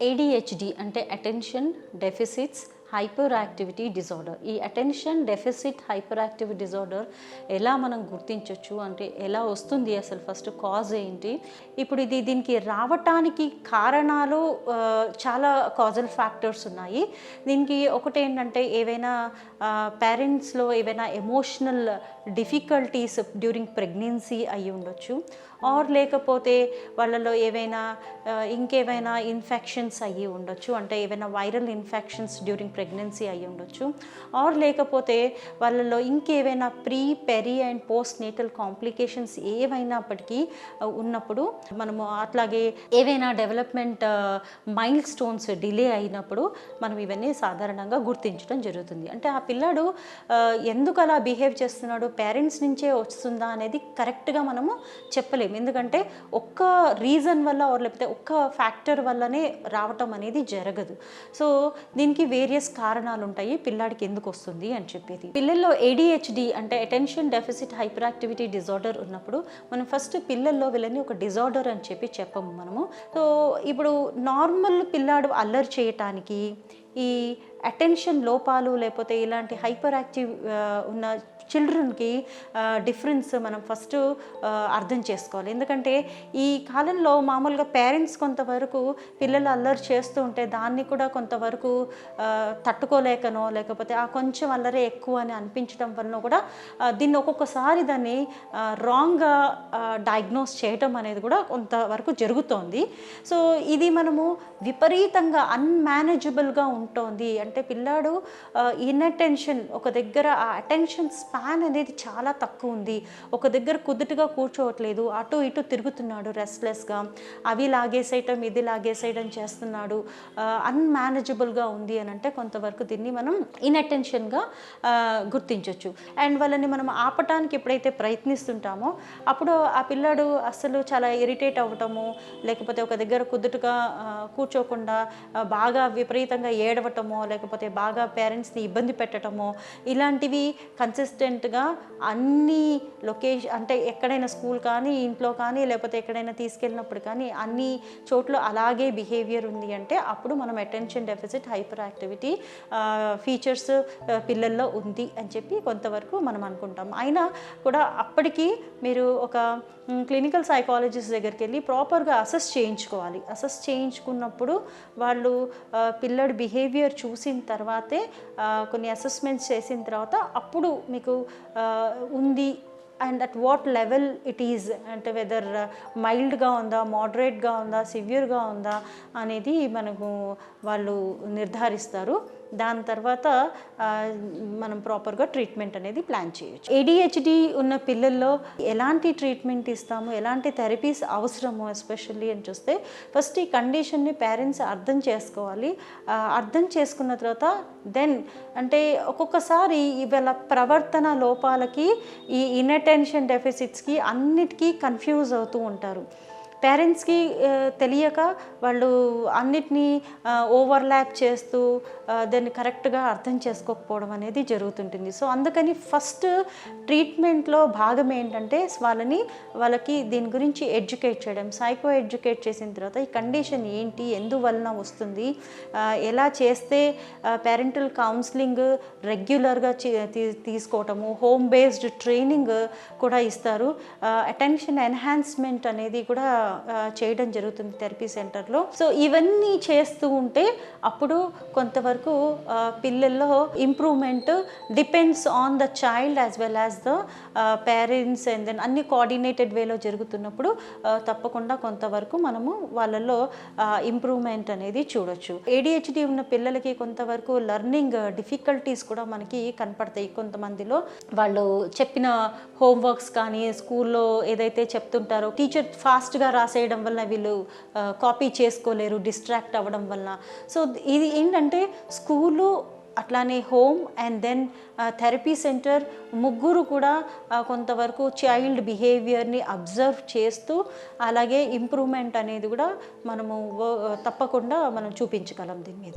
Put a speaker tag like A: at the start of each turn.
A: ADHD అంటే attention deficits hyper activity disorder. ఈ attention deficit hyper activity disorder ఎలా మనం గుర్తించవచ్చు అంటే ఎలా వస్తుంది, అసలు ఫస్ట్ కాజ్ ఏంటి, ఇప్పుడు దీనికి రావటానికి కారణాలు చాలా కాజల్ ఫ్యాక్టర్స్ ఉన్నాయి. దీనికి ఒకటి ఏంటంటే ఏవైనా పేరెంట్స్లో ఏవైనా ఎమోషనల్ డిఫికల్టీస్ డ్యూరింగ్ ప్రెగ్నెన్సీ అయ్యి ఉండొచ్చు, ఆర్ లేకపోతే వాళ్ళలో ఏవైనా ఇంకేవైనా ఇన్ఫెక్షన్స్ అయ్యి ఉండొచ్చు, అంటే ఏవైనా వైరల్ ఇన్ఫెక్షన్స్ డ్యూరింగ్ ప్రెగ్నెన్సీ అయ్యి ఉండొచ్చు, ఆర్ లేకపోతే వాళ్ళలో ఇంకేవైనా pre peri and post natal complications ఏవైనప్పటికీ ఉన్నప్పుడు మనము అట్లాగే ఏవైనా డెవలప్మెంట్ మైల్ స్టోన్స్ డిలే అయినప్పుడు మనం ఇవన్నీ సాధారణంగా గుర్తించడం జరుగుతుంది. అంటే ఆ పిల్లాడు ఎందుకు అలా బిహేవ్ చేస్తున్నాడు, పేరెంట్స్ నుంచే వస్తుందా అనేది కరెక్ట్గా మనము చెప్పలేము. ఎందుకంటే ఒక్క రీజన్ వల్ల లేకపోతే ఒక్క ఫ్యాక్టర్ వల్లనే రావటం అనేది జరగదు. సో దీనికి వేరియస్ కారణాలు ఉంటాయి పిల్లాడికి ఎందుకు వస్తుంది అని చెప్పేది. పిల్లల్లో ADHD అంటే attention deficit hyper activity disorder ఉన్నప్పుడు మనం ఫస్ట్ పిల్లల్లో వీళ్ళని ఒక డిజార్డర్ అని చెప్పము మనము. సో ఇప్పుడు నార్మల్ పిల్లాడు అల్లరి చేయటానికి ఈ అటెన్షన్ లోపాలు లేకపోతే ఇలాంటి హైపర్ యాక్టివ్ ఉన్న చిల్డ్రన్కి డిఫరెన్స్ మనం ఫస్ట్ అర్థం చేసుకోవాలి. ఎందుకంటే ఈ కాలంలో మామూలుగా పేరెంట్స్ కొంతవరకు పిల్లలు అల్లరి చేస్తూ ఉంటే దాన్ని కూడా కొంతవరకు తట్టుకోలేకనో లేకపోతే ఆ కొంచెం అల్లరే ఎక్కువ అని అనిపించడం వలన కూడా దీన్ని ఒక్కొక్కసారి దాన్ని రాంగ్గా డయాగ్నోస్ చేయటం అనేది కూడా కొంతవరకు జరుగుతోంది. సో ఇది మనము విపరీతంగా అన్మేనేజబుల్గా ఉంటుంది అంటే పిల్లాడు ఇన్అటెన్షన్ ఒక దగ్గర ఆ అటెన్షన్ స్పాన్ అనేది చాలా తక్కువ ఉంది, ఒక దగ్గర కుదుటగా కూర్చోవట్లేదు, అటు ఇటు తిరుగుతున్నాడు రెస్ట్లెస్గా, అవి లాగేసేయటం ఇది లాగేసేయడం చేస్తున్నాడు, అన్మేనేజబుల్గా ఉంది అని అంటే కొంతవరకు దీన్ని మనం ఇన్అటెన్షన్గా గుర్తించవచ్చు. అండ్ వాళ్ళని మనం ఆపటానికి ఎప్పుడైతే ప్రయత్నిస్తుంటామో అప్పుడు ఆ పిల్లాడు అసలు చాలా ఇరిటేట్ అవ్వటము లేకపోతే ఒక దగ్గర కుదుటగా కూర్చోకుండా బాగా విపరీతంగా ఏడవటమో లేకపోతే బాగా పేరెంట్స్ని ఇబ్బంది పెట్టడమో ఇలాంటివి కన్సిస్టెంట్గా అన్ని లొకేషన్ అంటే ఎక్కడైనా స్కూల్ కానీ ఇంట్లో కానీ లేకపోతే ఎక్కడైనా తీసుకెళ్ళినప్పుడు కానీ అన్ని చోట్ల అలాగే బిహేవియర్ ఉంది అంటే అప్పుడు మనం attention deficit hyper activity features పిల్లల్లో ఉంది అని చెప్పి కొంతవరకు మనం అనుకుంటాం. అయినా కూడా అప్పటికి మీరు ఒక క్లినికల్ సైకాలజిస్ట్ దగ్గరికి వెళ్ళి ప్రాపర్గా అసెస్ చేయించుకోవాలి. అసెస్ చేయించుకున్నప్పుడు వాళ్ళు పిల్లడి బిహేవియర్ చూసిన తర్వాతే కొన్ని అసెస్మెంట్స్ చేసిన తర్వాత అప్పుడు మీకు ఉంది and at what level it is అంటే వెదర్ మైల్డ్గా ఉందా, మోడరేట్గా ఉందా, సివియర్గా ఉందా అనేది మనకు వాళ్ళు నిర్ధారిస్తారు. దాని తర్వాత మనం ప్రాపర్గా ట్రీట్మెంట్ అనేది ప్లాన్ చేయొచ్చు. ADHD ఉన్న పిల్లల్లో ఎలాంటి ట్రీట్మెంట్ ఇస్తాము, ఎలాంటి థెరపీస్ అవసరము ఎస్పెషల్లీ అని చూస్తే ఫస్ట్ ఈ కండిషన్ని పేరెంట్స్ అర్థం చేసుకోవాలి. అర్థం చేసుకున్న తర్వాత దెన్ అంటే ఒక్కొక్కసారి వీళ్ళ ప్రవర్తన లోపాలకి ఈ ఇన్అటెన్షన్ డెఫిసిట్స్కి అన్నిటికీ కన్ఫ్యూజ్ అవుతూ ఉంటారు. పేరెంట్స్కి తెలియక వాళ్ళు అన్నిటినీ ఓవర్లాప్ చేస్తూ దాన్ని కరెక్ట్గా అర్థం చేసుకోకపోవడం అనేది జరుగుతుంటుంది. సో అందుకని ఫస్ట్ ట్రీట్మెంట్లో భాగం ఏంటంటే వాళ్ళకి దీని గురించి ఎడ్యుకేట్ చేయడం, సైకో ఎడ్యుకేట్ చేసిన తర్వాత ఈ కండిషన్ ఏంటి, ఎందువలన వస్తుంది, ఎలా చేస్తే పేరెంటల్ కౌన్సిలింగ్ రెగ్యులర్గా తీసుకోవటము, హోమ్ బేస్డ్ ట్రైనింగ్ కూడా ఇస్తారు, అటెన్షన్ ఎన్హాన్స్మెంట్ అనేది కూడా చేయడం జరుగుతుంది థెరపీ సెంటర్లో. సో ఇవన్నీ చేస్తూ ఉంటే అప్పుడు కొంతవరకు పిల్లల్లో improvement depends on the child as well as the parents and then అన్ని కోఆర్డినేటెడ్ వేలో జరుగుతున్నప్పుడు తప్పకుండా కొంతవరకు మనము వాళ్ళల్లో ఇంప్రూవ్మెంట్ అనేది చూడొచ్చు. ADHD ఉన్న పిల్లలకి కొంతవరకు లెర్నింగ్ డిఫికల్టీస్ కూడా మనకి కనపడతాయి. కొంతమందిలో వాళ్ళు చెప్పిన హోంవర్క్స్ కానీ స్కూల్లో ఏదైతే చెప్తుంటారో టీచర్ ఫాస్ట్గా రాసేయడం వల్ల వీళ్ళు కాపీ చేసుకోలేరు, డిస్ట్రాక్ట్ అవ్వడం వల్ల. సో ఇది ఏంటంటే స్కూలు అట్లానే home and then therapy centre ముగ్గురు కూడా కొంతవరకు చైల్డ్ బిహేవియర్ని అబ్జర్వ్ చేస్తూ అలాగే ఇంప్రూవ్మెంట్ అనేది కూడా మనము తప్పకుండా మనం చూపించగలం దీని మీద.